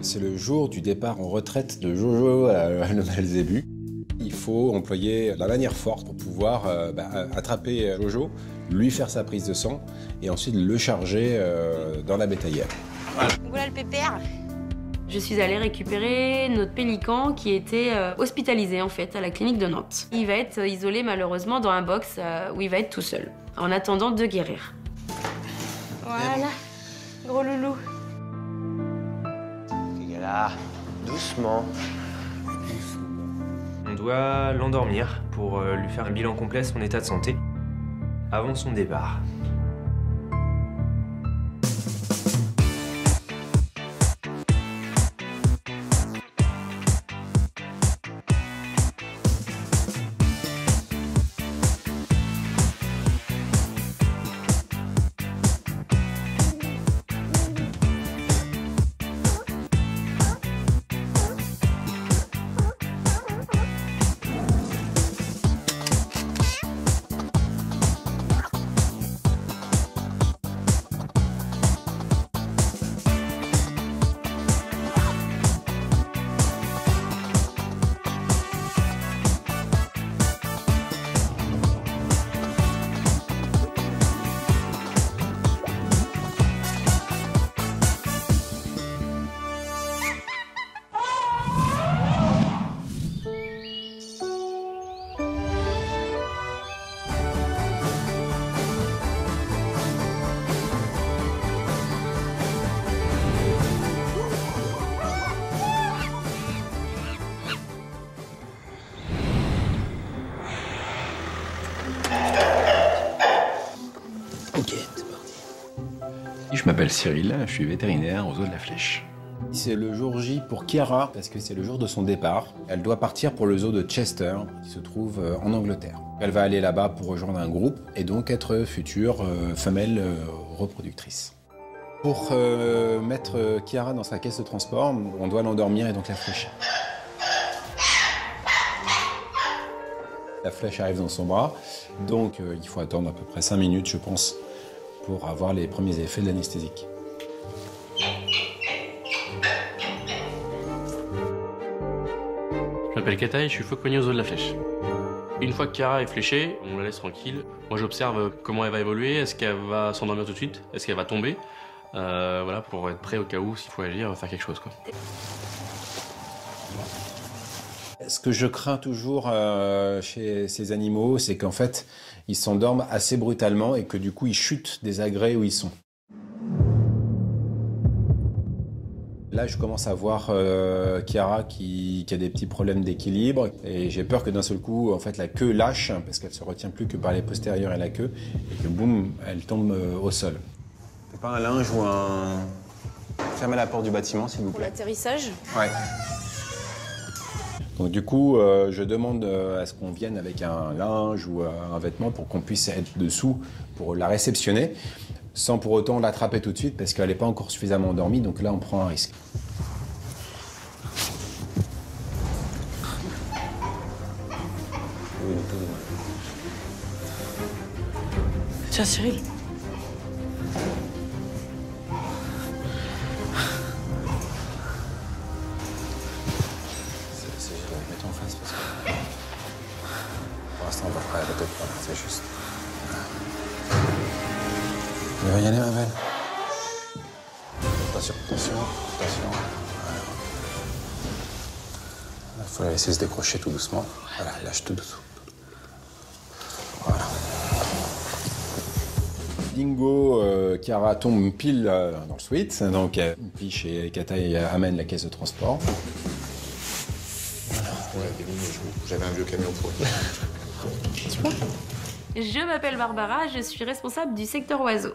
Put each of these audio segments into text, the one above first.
C'est le jour du départ en retraite de Jojo à le Malzébu. Il faut employer la manière forte pour pouvoir attraper Jojo, lui faire sa prise de sang et ensuite le charger dans la bétaillère. Voilà le pépère. Je suis allée récupérer notre pélican qui était hospitalisé en fait à la clinique de Nantes. Il va être isolé malheureusement dans un box où il va être tout seul, en attendant de guérir. Voilà, gros loulou. Là, doucement. On doit l'endormir pour lui faire un bilan complet de son état de santé avant son départ. Je m'appelle Cyril, je suis vétérinaire aux Eaux de la Flèche. C'est le jour J pour Chiara parce que c'est le jour de son départ. Elle doit partir pour le zoo de Chester qui se trouve en Angleterre. Elle va aller là-bas pour rejoindre un groupe et donc être future femelle reproductrice. Pour mettre Chiara dans sa caisse de transport, on doit l'endormir et donc la flécher. La flèche arrive dans son bras, donc il faut attendre à peu près 5 minutes, je pense, pour avoir les premiers effets de l'anesthésique. Je m'appelle Kataï, je suis fauconnier aux Eaux de la Flèche. Une fois que Chiara est fléchée, on la laisse tranquille. Moi j'observe comment elle va évoluer, est-ce qu'elle va s'endormir tout de suite, est-ce qu'elle va tomber, voilà, pour être prêt au cas où, s'il faut agir, faire quelque chose, quoi. Ce que je crains toujours chez ces animaux, c'est qu'en fait, ils s'endorment assez brutalement et que du coup, ils chutent des agrès où ils sont. Là, je commence à voir Chiara qui a des petits problèmes d'équilibre et j'ai peur que d'un seul coup, en fait, la queue lâche parce qu'elle se retient plus que par les postérieurs et la queue et que boum, elle tombe au sol. C'est pas un linge ou un... Fermez la porte du bâtiment, s'il vous Pour plaît. l'atterrissage. Ouais. Donc du coup, je demande à ce qu'on vienne avec un linge ou un vêtement pour qu'on puisse être dessous pour la réceptionner, sans pour autant l'attraper tout de suite parce qu'elle n'est pas encore suffisamment endormie, donc là on prend un risque. Tiens, Cyril. Mets-toi en face parce que pour l'instant on va pas arrêter de prendre, c'est juste. Il va y aller, ma belle. Attention, attention, attention. Voilà. Il faut la laisser se décrocher tout doucement. Voilà, lâche tout doucement. Voilà. Dingo, Chiara tombe pile dans le suite, donc Piche et Kataï amènent la caisse de transport. Ouais, j'avais un vieux camion pour Je m'appelle Barbara, je suis responsable du secteur oiseaux.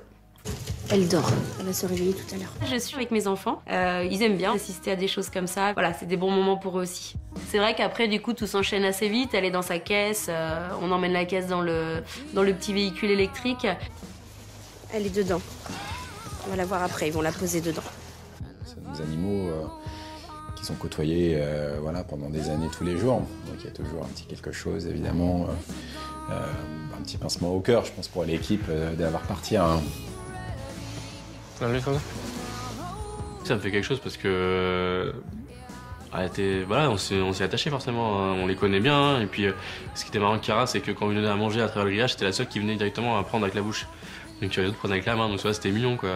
Elle dort. Elle va se réveiller tout à l'heure. Je suis avec mes enfants, ils aiment bien assister à des choses comme ça. Voilà, c'est des bons moments pour eux aussi. C'est vrai qu'après, du coup, tout s'enchaîne assez vite. Elle est dans sa caisse, on emmène la caisse dans le petit véhicule électrique. Elle est dedans. On va la voir après, ils vont la poser dedans. C'est des animaux qui sont côtoyés voilà, pendant des années tous les jours. Donc il y a toujours un petit quelque chose, évidemment, un petit pincement au cœur, je pense, pour l'équipe d'avoir parti un... Ça me fait quelque chose parce que voilà, on s'y attachait forcément, hein. On les connaît bien. Et puis ce qui était marrant avec Chiara, c'est que quand on lui donnait à manger à travers le grillage, c'était la seule qui venait directement à prendre avec la bouche. Donc les autres prenaient avec la main, donc ça c'était mignon quoi.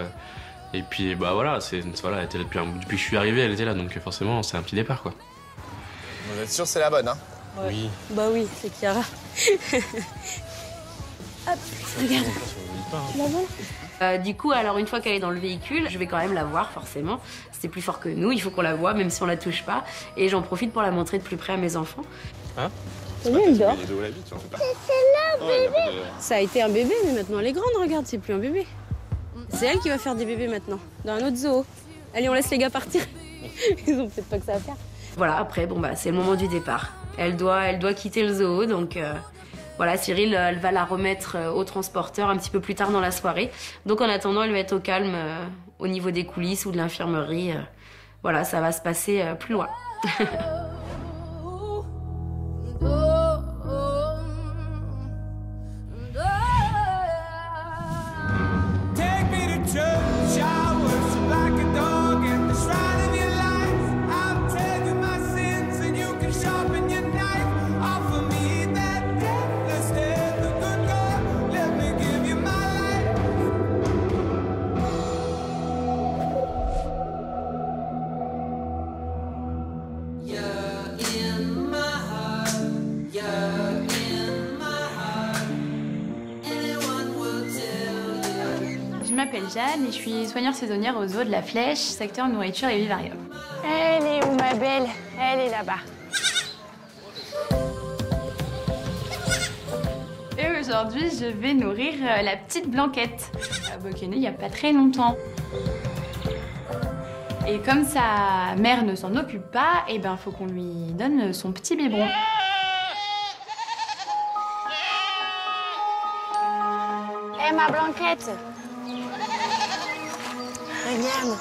Et puis bah voilà, voilà, elle était là depuis que je suis arrivé, elle était là, donc forcément c'est un petit départ quoi. Vous êtes sûr que c'est la bonne, hein? Ouais. Oui. Bah oui, c'est Chiara. Hop, regarde. La voilà. Du coup, alors une fois qu'elle est dans le véhicule, je vais quand même la voir forcément. C'est plus fort que nous, il faut qu'on la voie, même si on la touche pas. Et j'en profite pour la montrer de plus près à mes enfants. Hein? T'as vu, elle dort. C'est là, bébé. Ça a été un bébé, mais maintenant elle est grande, regarde, c'est plus un bébé. C'est elle qui va faire des bébés maintenant, dans un autre zoo. Allez, on laisse les gars partir. Ils ont peut-être pas que ça à faire. Voilà, après, bon bah c'est le moment du départ. Elle doit quitter le zoo, donc voilà, Cyril, elle va la remettre au transporteur un petit peu plus tard dans la soirée. Donc en attendant, elle va être au calme au niveau des coulisses ou de l'infirmerie. Voilà, ça va se passer plus loin. Je m'appelle Jeanne et je suis soigneur saisonnière au zoo de la Flèche, secteur nourriture et vivarium. Elle est où ma belle? Elle est là-bas. Et aujourd'hui, je vais nourrir la petite Blanquette. Elle est née il n'y a pas très longtemps. Et comme sa mère ne s'en occupe pas, eh ben faut qu'on lui donne son petit biberon. Hé ma Blanquette. Regarde.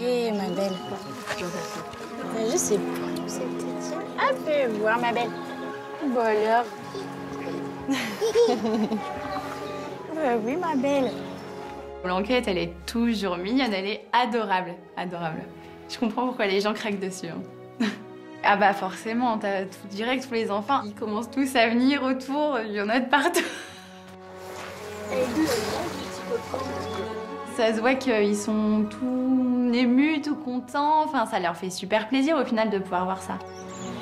Hé ma belle. Je sais pas où c'était. Ah, fais voir ma belle. Bon alors. Oui ma belle. Blanquette, elle est toujours mignonne, elle est adorable, adorable. Je comprends pourquoi les gens craquent dessus. Hein. Ah bah forcément, t'as tout direct, tous les enfants, ils commencent tous à venir autour, il y en a de partout. Ça se voit qu'ils sont tout émus, tout contents, enfin ça leur fait super plaisir au final de pouvoir voir ça.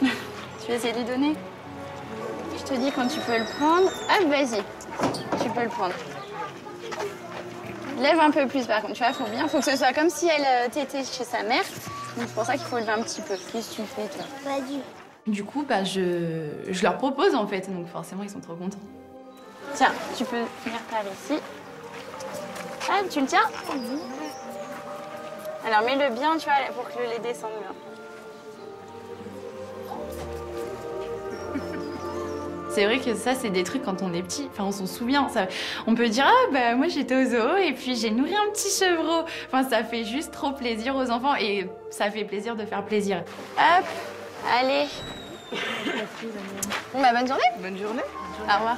Tu vas essayer de lui donner? Je te dis quand tu peux le prendre. Hop, vas-y. Tu peux le prendre. Lève un peu plus par contre, tu vois, faut que ce soit comme si elle t'était chez sa mère. Donc c'est pour ça qu'il faut lever un petit peu plus, tu fais toi. Vas-y. Du coup, bah, je leur propose en fait, donc forcément ils sont trop contents. Tiens, tu peux venir par ici. Ah, tu le tiens? Alors mets-le bien, tu vois, pour que le lait descende bien. C'est vrai que ça, c'est des trucs quand on est petit, enfin on s'en souvient. Ça, on peut dire, ah bah moi j'étais au zoo et puis j'ai nourri un petit chevreau. Enfin ça fait juste trop plaisir aux enfants et ça fait plaisir de faire plaisir. Hop, allez. Bon bah bonne journée. Bonne journée. Au revoir.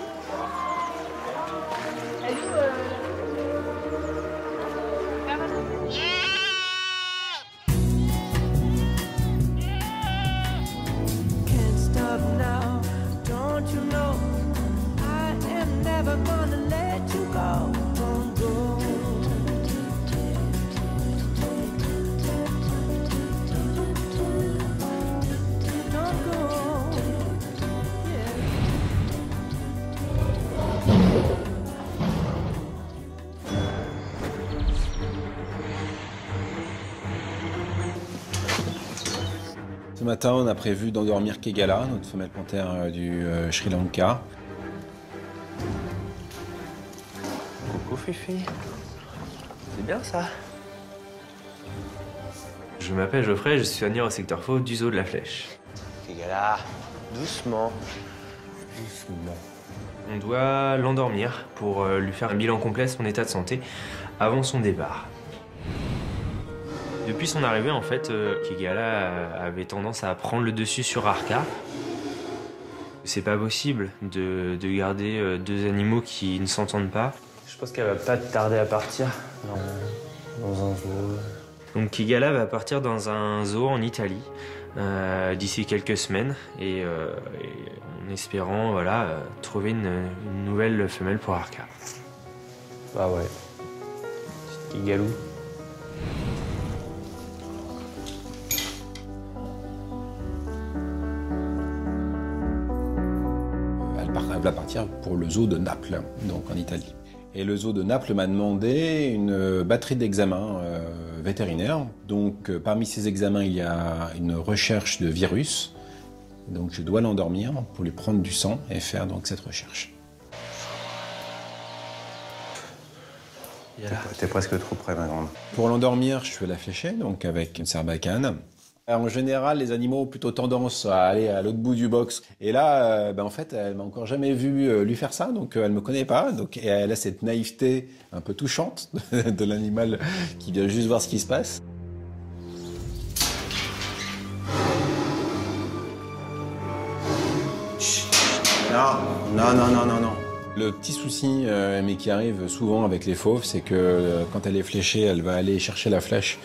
Ce matin, on a prévu d'endormir Kegala, notre femelle panthère du Sri Lanka. Coucou Fifi. C'est bien ça. Je m'appelle Geoffrey, je suis soigneur au secteur fauve du zoo de la Flèche. Kegala, doucement. Doucement. On doit l'endormir pour lui faire un bilan complet de son état de santé avant son départ. Depuis son arrivée, en fait, Kegala avait tendance à prendre le dessus sur Arka. C'est pas possible de garder deux animaux qui ne s'entendent pas. Je pense qu'elle va pas tarder à partir dans un zoo. Donc Kigala va partir dans un zoo en Italie d'ici quelques semaines et en espérant voilà, trouver une nouvelle femelle pour Arka. Bah ouais, petite Kigalou. Elle va partir pour le zoo de Naples, donc en Italie. Et le zoo de Naples m'a demandé une batterie d'examens vétérinaires. Donc parmi ces examens, il y a une recherche de virus. Donc je dois l'endormir pour lui prendre du sang et faire donc cette recherche. T'es presque trop près, ma grande. Pour l'endormir, je fais la fléchée, donc avec une sarbacane. En général, les animaux ont plutôt tendance à aller à l'autre bout du box. Et là, en fait, elle m'a encore jamais vu lui faire ça, donc elle me connaît pas. Donc, et elle a cette naïveté un peu touchante de l'animal qui vient juste voir ce qui se passe. Non. Le petit souci, mais qui arrive souvent avec les fauves, c'est que quand elle est fléchée, elle va aller chercher la flèche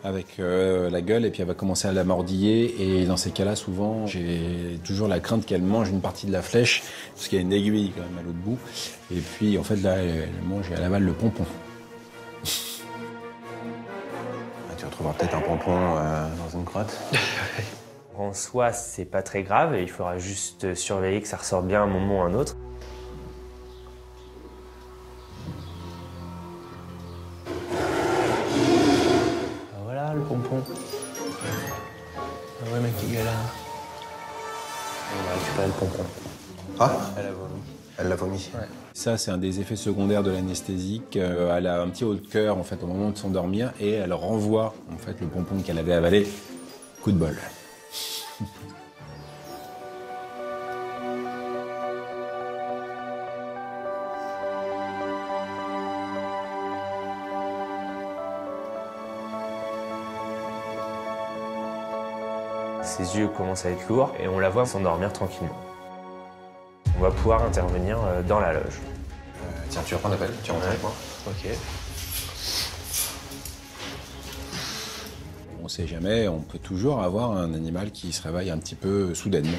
avec la gueule et puis elle va commencer à la mordiller et dans ces cas-là souvent j'ai toujours la crainte qu'elle mange une partie de la flèche parce qu'il y a une aiguille quand même à l'autre bout et puis en fait là elle mange et elle avale le pompon. Tu retrouveras peut-être un pompon dans une crotte. En soi c'est pas très grave et il faudra juste surveiller que ça ressorte bien à un moment ou à un autre. Le pompon. Ah ouais, mec, Kigala. On a récupéré le pompon. Ah, elle a vomi. Elle l'a vomi. Ouais. Ça, c'est un des effets secondaires de l'anesthésique. Elle a un petit haut de cœur en fait au moment de s'endormir et elle renvoie en fait le pompon qu'elle avait avalé. Coup de bol. Ses yeux commencent à être lourds et on la voit s'endormir tranquillement. On va pouvoir intervenir dans la loge. Tiens, tu vas prendre l'appel, tu rentres avec moi. Ok. On sait jamais, on peut toujours avoir un animal qui se réveille un petit peu soudainement.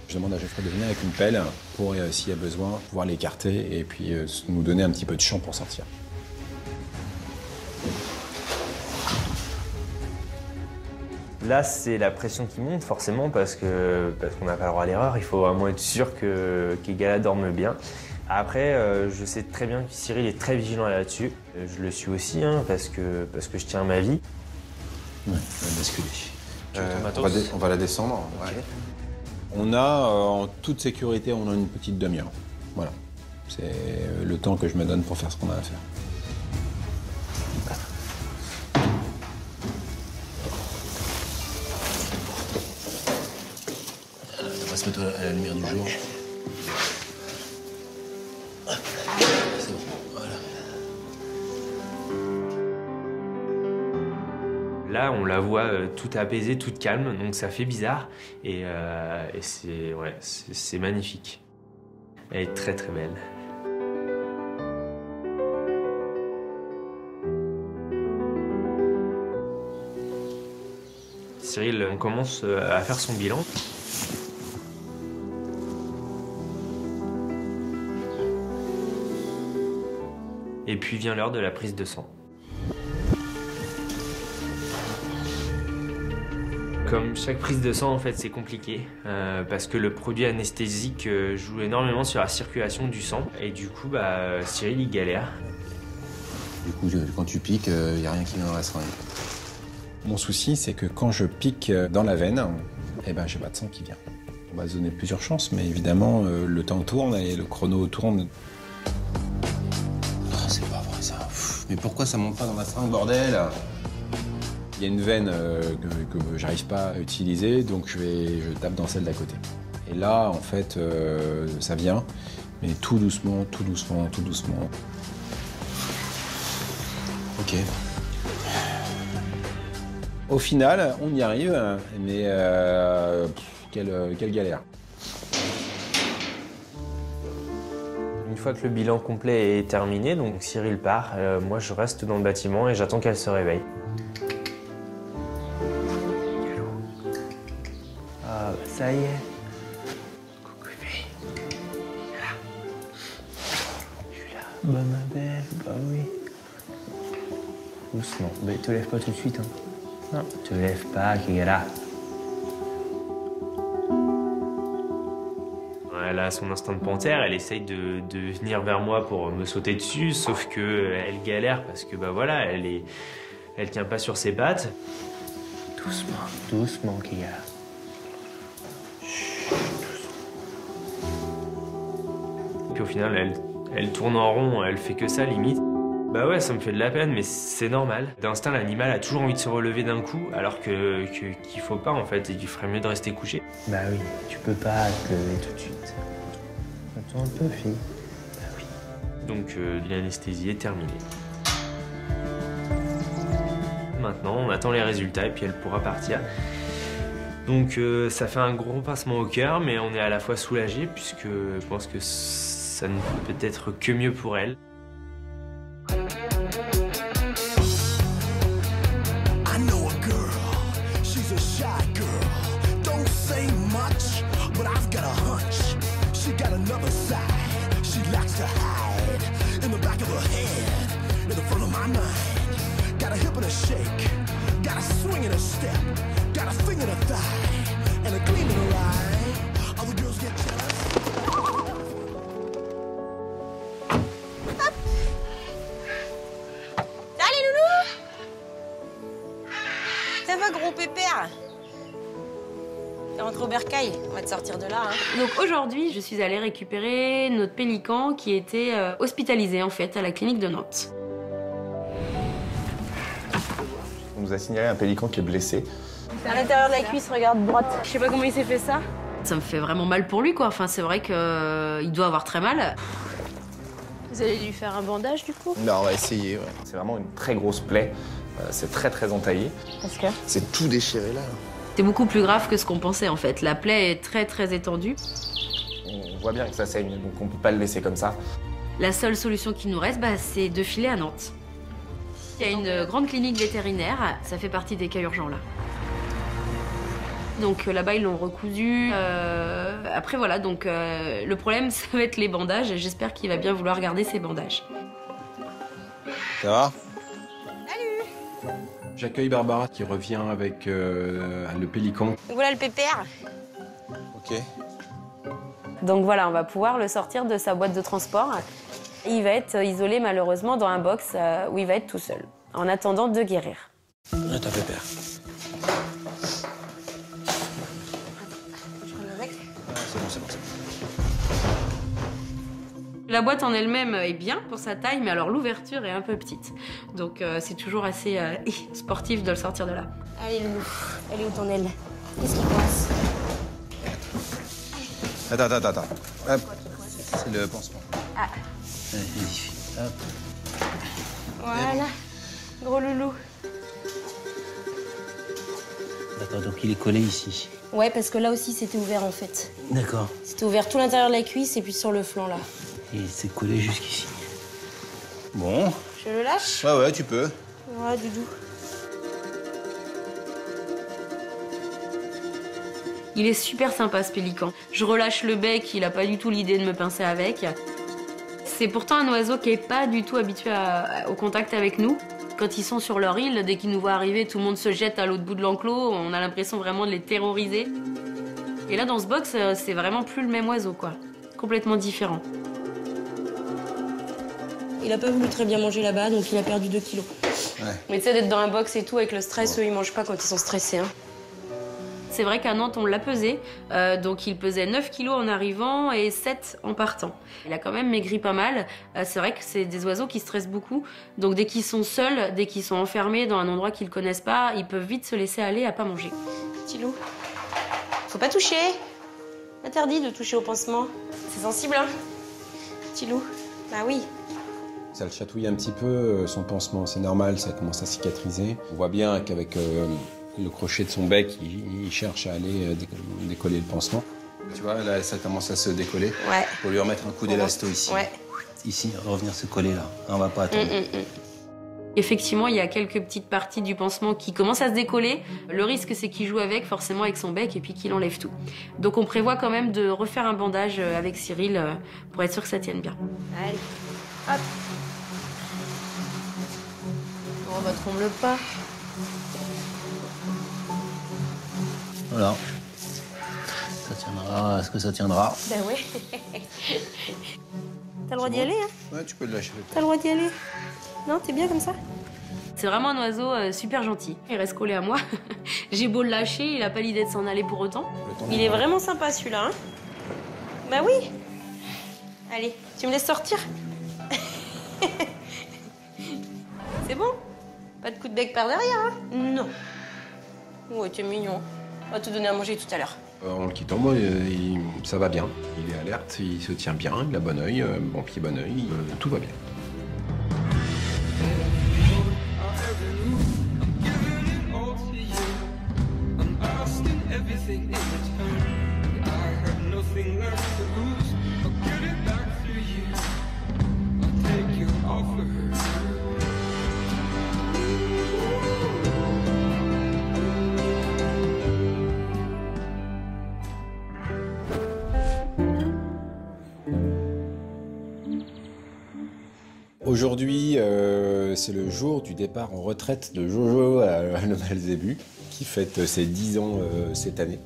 Je demande à Geoffrey de venir avec une pelle pour, s'il y a besoin, pouvoir l'écarter et puis nous donner un petit peu de champ pour sortir. Là, c'est la pression qui monte forcément parce qu'on n'a pas le droit à l'erreur. Il faut vraiment être sûr que Kigala dorme bien. Après, je sais très bien que Cyril est très vigilant là-dessus. Je le suis aussi parce que je tiens à ma vie. Ouais, on va basculer. On va la descendre. Okay. Ouais. On a, en toute sécurité, on a une petite demi-heure. Voilà. C'est le temps que je me donne pour faire ce qu'on a à faire. On va se mettre à la lumière du jour. C'est bon, voilà. Là, on la voit toute apaisée, toute calme, donc ça fait bizarre. Et c'est magnifique. Elle est très très belle. Cyril, on commence à faire son bilan. Et puis vient l'heure de la prise de sang. Comme chaque prise de sang, en fait, c'est compliqué parce que le produit anesthésique joue énormément sur la circulation du sang et du coup, Cyril, il galère. Du coup, quand tu piques, il n'y a rien qui vient dans la seringue. Mon souci, c'est que quand je pique dans la veine, j'ai pas de sang qui vient. On va se donner plusieurs chances, mais évidemment, le temps tourne et le chrono tourne. Oh, c'est pas vrai ça. Mais pourquoi ça monte pas dans la seringue, bordel? Il y a une veine que j'arrive pas à utiliser, donc je tape dans celle d'à côté. Et là, en fait, ça vient, mais tout doucement, tout doucement, tout doucement. Ok. Au final, on y arrive, mais quelle galère. Une fois que le bilan complet est terminé, donc Cyril part, moi je reste dans le bâtiment et j'attends qu'elle se réveille. Ah bah ça y est. Coucou fille. Viens là. Je suis là. Bah ma belle, bah oui. Doucement. Mais te lève pas tout de suite. Hein. Non, te lève pas, Kigala. Elle a son instinct de panthère, elle essaye de venir vers moi pour me sauter dessus, sauf que elle galère parce que bah voilà, elle tient pas sur ses pattes. Doucement, doucement, Kigala. Puis au final, elle tourne en rond, elle fait que ça limite. Bah ouais, ça me fait de la peine, mais c'est normal. D'instinct, l'animal a toujours envie de se relever d'un coup, alors qu'il faut pas en fait, et qu'il ferait mieux de rester couché. Bah oui, tu peux pas te lever tout de suite. Attends un peu, fille. Bah oui. Donc l'anesthésie est terminée. Maintenant, on attend les résultats et puis elle pourra partir. Donc ça fait un gros pincement au cœur, mais on est à la fois soulagé puisque je pense que ça ne peut être que mieux pour elle. Ça va, gros pépère? T'es rentré au bercail, on va te sortir de là. Hein. Donc aujourd'hui, je suis allée récupérer notre pélican qui était hospitalisé en fait à la clinique de Nantes. On nous a signalé un pélican qui est blessé. À l'intérieur de la cuisse, regarde droite. Je sais pas comment il s'est fait ça. Ça me fait vraiment mal pour lui quoi. Enfin c'est vrai qu'il doit avoir très mal. Vous allez lui faire un bandage du coup? Non, on va essayer. Ouais. C'est vraiment une très grosse plaie. C'est très entaillé. Parce que c'est tout déchiré là. C'est beaucoup plus grave que ce qu'on pensait en fait. La plaie est très étendue. On voit bien que ça saigne, donc on peut pas le laisser comme ça. La seule solution qui nous reste, c'est de filer à Nantes. Il y a une grande clinique vétérinaire, ça fait partie des cas urgents là. Donc là-bas ils l'ont recousu. Après voilà, donc le problème ça va être les bandages et j'espère qu'il va bien vouloir garder ses bandages. Ça va? J'accueille Barbara qui revient avec le pélican. Donc voilà le pépère. Ok. Donc voilà, on va pouvoir le sortir de sa boîte de transport. Il va être isolé malheureusement dans un box où il va être tout seul, en attendant de guérir. Attends, pépère. C'est bon. La boîte en elle-même est bien pour sa taille, mais alors l'ouverture est un peu petite. Donc c'est toujours assez sportif de le sortir de là. Allez Loulou, elle est où ton aile? Qu'est-ce qui passe? Attends. Hop. C'est le pansement. Ah. Allez, hop. Voilà, gros loulou. D'accord, donc il est collé ici. Ouais, parce que là aussi c'était ouvert en fait. D'accord. C'était ouvert tout l'intérieur de la cuisse et puis sur le flanc là. Et c'est collé jusqu'ici. Bon. Je le lâche? Ouais, tu peux. Ouais, Doudou. Il est super sympa ce pélican. Je relâche le bec, il a pas du tout l'idée de me pincer avec. C'est pourtant un oiseau qui est pas du tout habitué au contact avec nous. Quand ils sont sur leur île, dès qu'ils nous voient arriver, tout le monde se jette à l'autre bout de l'enclos. On a l'impression vraiment de les terroriser. Et là, dans ce box, c'est vraiment plus le même oiseau, quoi. Complètement différent. Il a pas voulu très bien manger là-bas, donc il a perdu 2 kilos. Ouais. Mais tu sais, d'être dans un box et tout, avec le stress, eux, ils mangent pas quand ils sont stressés. Hein. C'est vrai qu'à Nantes, on l'a pesé. Donc il pesait 9 kilos en arrivant et 7 en partant. Il a quand même maigri pas mal. C'est vrai que c'est des oiseaux qui stressent beaucoup. Donc dès qu'ils sont seuls, dès qu'ils sont enfermés dans un endroit qu'ils connaissent pas, ils peuvent vite se laisser aller à pas manger. Petit loup. Faut pas toucher. Interdit de toucher au pansement. C'est sensible, hein. Petit loup. Bah oui. Ça le chatouille un petit peu, son pansement, c'est normal, ça commence à cicatriser. On voit bien qu'avec le crochet de son bec, il cherche à aller décoller le pansement. Tu vois, là, ça commence à se décoller. Ouais. Faut lui remettre un coup d'élasto ici. Ouais. Ici, revenir se coller là. On va pas attendre. Effectivement, il y a quelques petites parties du pansement qui commencent à se décoller. Le risque, c'est qu'il joue avec, forcément, avec son bec et puis qu'il enlève tout. Donc on prévoit quand même de refaire un bandage avec Cyril pour être sûr que ça tienne bien. Allez, hop. On va tremble pas. Voilà. Ça tiendra. Est-ce que ça tiendra? Ben ouais. T'as le droit d'y aller, hein? Ouais, tu peux le lâcher. T'as le droit d'y aller? Non, t'es bien comme ça? C'est vraiment un oiseau super gentil. Il reste collé à moi. J'ai beau le lâcher, il a pas l'idée de s'en aller pour autant. Il est vraiment sympa celui-là, hein? Bah oui. Allez, tu me laisses sortir? C'est bon? Pas de coup de bec par derrière, hein? Non. Ouais, t'es mignon. On va te donner à manger tout à l'heure. En le quittant, moi, ça va bien. Il est alerte, il se tient bien, il a bon œil, bon pied, bon œil, tout va bien. Aujourd'hui, c'est le jour du départ en retraite de Jojo le Belzébuth, qui fête ses 10 ans cette année,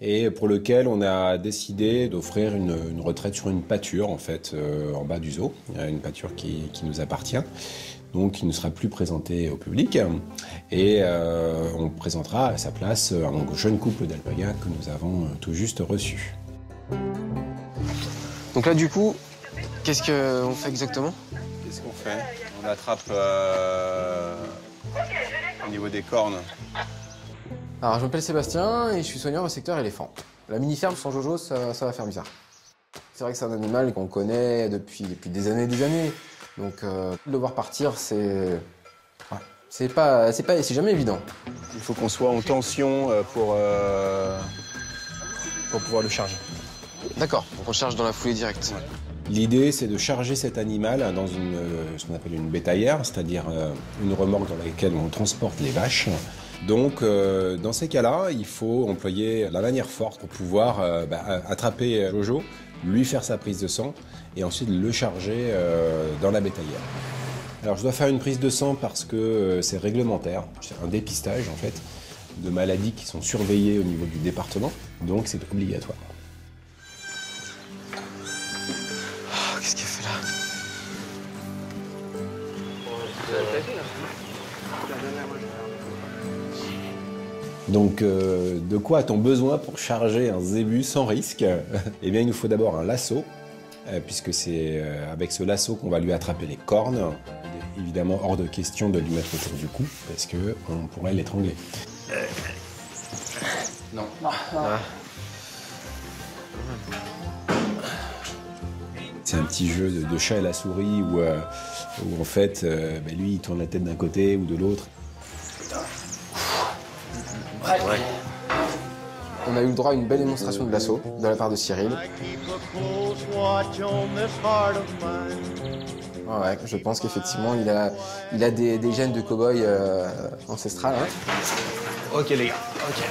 et pour lequel on a décidé d'offrir une retraite sur une pâture, en fait, en bas du zoo, une pâture qui nous appartient, donc qui ne sera plus présentée au public, et on présentera à sa place un jeune couple d'alpagas que nous avons tout juste reçu. Donc là, du coup, qu'est-ce qu'on fait exactement? Qu'est-ce qu'on fait? On l'attrape au niveau des cornes. Alors, je m'appelle Sébastien et je suis soigneur au secteur éléphant. La mini-ferme sans Jojo, ça va faire bizarre. C'est vrai que c'est un animal qu'on connaît depuis des années et des années. Donc, le voir partir, c'est jamais évident. Il faut qu'on soit en tension pour pouvoir le charger. D'accord, donc on charge dans la foulée directe. Ouais. L'idée, c'est de charger cet animal dans ce qu'on appelle une bétaillère, c'est-à-dire une remorque dans laquelle on transporte les vaches. Donc, dans ces cas-là, il faut employer la lanière forte pour pouvoir attraper Jojo, lui faire sa prise de sang et ensuite le charger dans la bétaillère. Alors, je dois faire une prise de sang parce que c'est réglementaire, c'est un dépistage en fait de maladies qui sont surveillées au niveau du département, donc c'est obligatoire. Qu'est-ce qu'elle fait là? Donc, de quoi a-t-on besoin pour charger un zébu sans risque? Eh bien, il nous faut d'abord un lasso, puisque c'est avec ce lasso qu'on va lui attraper les cornes. Il est évidemment hors de question de lui mettre autour du cou, parce qu'on pourrait l'étrangler. Non. Ah. C'est un petit jeu de chat et la souris où en fait, lui, il tourne la tête d'un côté ou de l'autre. Ouais. On a eu le droit à une belle démonstration de l'assaut de la part de Cyril. Ouais, je pense qu'effectivement, il a des gènes de cow-boy ancestral. Hein. Ok les gars, ok.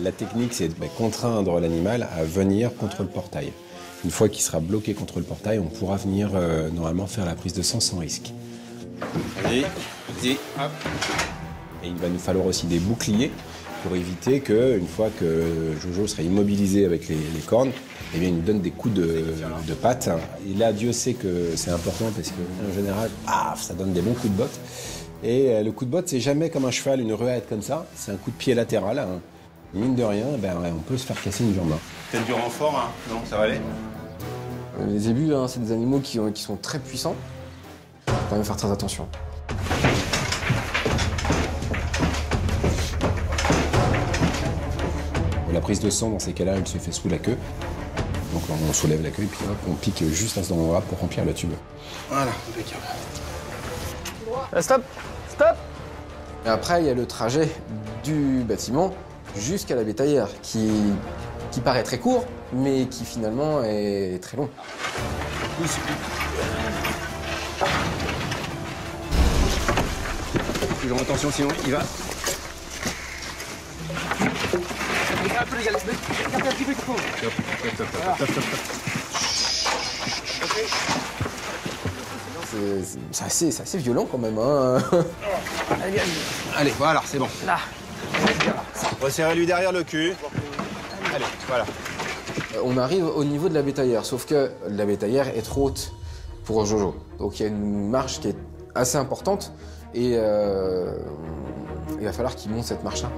La technique, c'est de contraindre l'animal à venir contre le portail. Une fois qu'il sera bloqué contre le portail, on pourra venir normalement faire la prise de sang sans risque. Allez, vas-y, hop. Et il va nous falloir aussi des boucliers pour éviter qu'une fois que Jojo sera immobilisé avec les cornes, eh bien, il nous donne des coups de patte. Et là, Dieu sait que c'est important parce qu'en général, ça donne des bons coups de botte. Et le coup de botte, c'est jamais comme un cheval, une ruette comme ça. C'est un coup de pied latéral. Hein. Mine de rien, on peut se faire casser une jambe. Peut-être du renfort, hein? Non, ça va aller? Les zébus, c'est des animaux qui sont très puissants. Il faut quand même faire très attention. La prise de sang, dans ces cas-là, elle se fait sous la queue. Donc on soulève la queue et puis hop, on pique juste à cet endroit pour remplir le tube. Voilà, impeccable. Stop! Stop! Et après, il y a le trajet du bâtiment jusqu'à la bétaillère qui paraît très court, mais qui finalement est très long. Plus grande attention, sinon il va. C'est assez violent quand même. Hein. Allez, voilà, c'est bon. Là. Resserrez-lui derrière le cul. Allez, voilà. On arrive au niveau de la bétaillère, sauf que la bétaillère est trop haute pour Jojo. Donc il y a une marche qui est assez importante et il va falloir qu'il monte cette marche-là.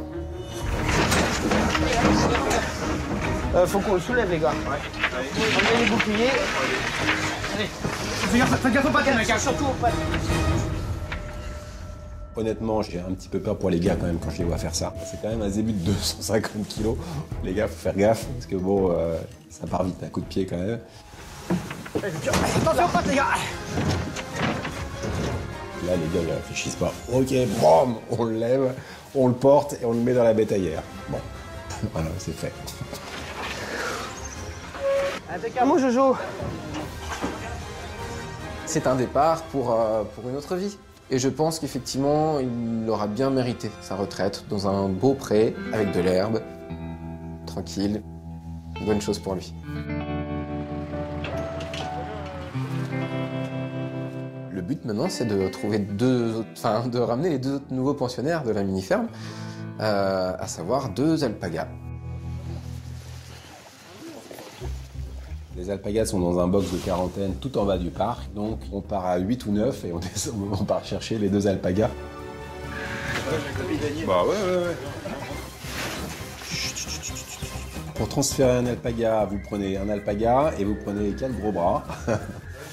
Faut qu'on le soulève, les gars. Enlevez les boucliers. Allez. Faites gaffe au patin, mec, surtout au patin. Honnêtement, j'ai un petit peu peur pour les gars quand même quand je les vois faire ça. C'est quand même un zébu de 250 kilos. Les gars, faut faire gaffe parce que bon, ça part vite, un coup de pied quand même. Attention aux pattes, les gars. Là, les gars, ils réfléchissent pas. Ok, brom, on le lève, on le porte et on le met dans la bétaillère. Bon, voilà, c'est fait. Avec un mot, Jojo. C'est un départ pour une autre vie. Et je pense qu'effectivement, il aura bien mérité sa retraite dans un beau pré, avec de l'herbe, tranquille. Une bonne chose pour lui. Le but maintenant, c'est de trouver de ramener les 2 autres nouveaux pensionnaires de la mini-ferme, à savoir 2 alpagas. Les alpagas sont dans un box de quarantaine tout en bas du parc, donc on part à 8 ou 9 et on part chercher les 2 alpagas. Bah ouais. Pour transférer un alpaga, vous prenez un alpaga et vous prenez 4 gros bras.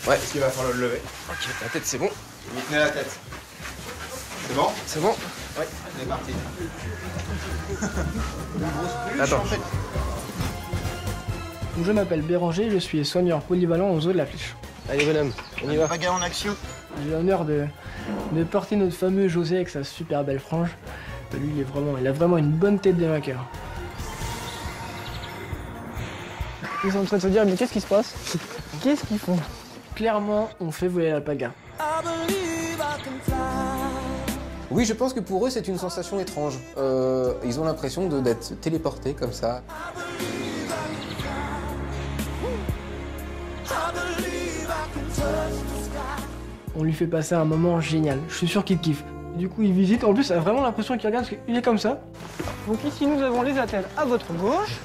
Ouais, est-ce qu'il va falloir le lever? Ok, la tête c'est bon. Vous tenez la tête. C'est bon? C'est bon. Ouais, on est parti. Attends. Je m'appelle Béranger, je suis soigneur polyvalent au zoo de la Flèche. Allez bonhomme, on y va. Alpaga en action. J'ai l'honneur de porter notre fameux José avec sa super belle frange. Lui, il a vraiment une bonne tête de vainqueur. Ils sont en train de se dire, mais qu'est-ce qui se passe? Qu'est-ce qu'ils font? Clairement, on fait voler l'alpaga. Oui, je pense que pour eux, c'est une sensation étrange. Ils ont l'impression d'être téléportés comme ça. On lui fait passer un moment génial. Je suis sûr qu'il kiffe. Du coup, il visite. En plus, il a vraiment l'impression qu'il regarde parce qu'il est comme ça. Donc ici, nous avons les attelles à votre gauche.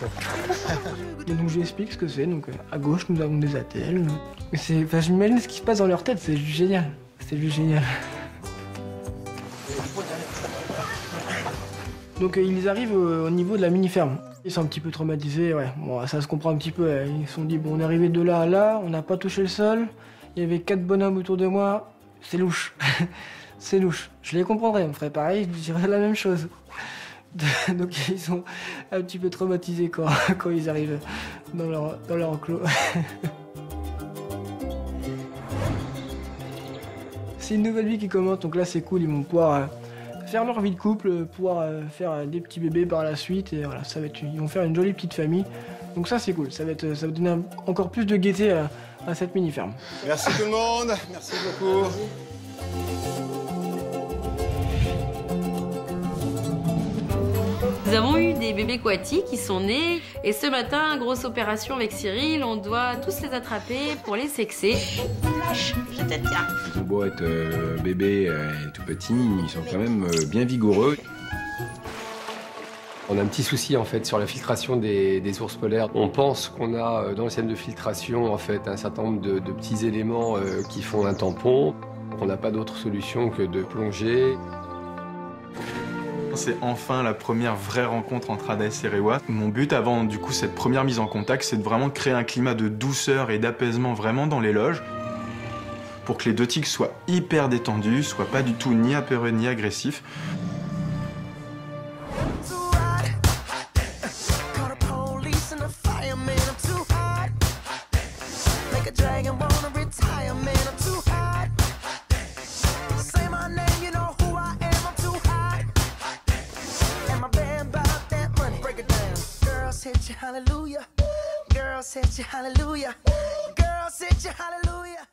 Et donc, je lui explique ce que c'est. Donc, à gauche, nous avons des attelles. Enfin, j'imagine ce qui se passe dans leur tête. C'est juste génial. C'est juste génial. Donc, ils arrivent au niveau de la mini-ferme. Ils sont un petit peu traumatisés, ouais. Bon, ça se comprend un petit peu. Ils se sont dit, bon, on est arrivé de là à là, on n'a pas touché le sol. Il y avait 4 bonhommes autour de moi. C'est louche. C'est louche. Je les comprendrais, on ferait pareil, je dirais la même chose. Donc ils sont un petit peu traumatisés quand ils arrivent dans leur enclos. C'est une nouvelle vie qui commence, donc là c'est cool, ils vont pouvoir faire leur vie de couple, pouvoir faire des petits bébés par la suite, et voilà, ils vont faire une jolie petite famille. Donc ça c'est cool, ça va donner encore plus de gaieté à cette mini-ferme. Merci tout le monde, merci beaucoup. Nous avons eu des bébés coatis qui sont nés et ce matin, grosse opération avec Cyril, on doit tous les attraper pour les sexer. Lâche, je te tiens. Ils ont beau être bébés et tout petits, ils sont quand même bien vigoureux. On a un petit souci en fait sur la filtration des ours polaires. On pense qu'on a dans le système de filtration en fait un certain nombre de petits éléments qui font un tampon. On n'a pas d'autre solution que de plonger. C'est enfin la première vraie rencontre entre Hadès et Rewa. Mon but avant du coup cette première mise en contact, c'est de vraiment créer un climat de douceur et d'apaisement vraiment dans les loges pour que les 2 tigres soient hyper détendus, soient pas du tout ni apeureux ni agressifs. sit you hallelujah. Girl, sit you hallelujah.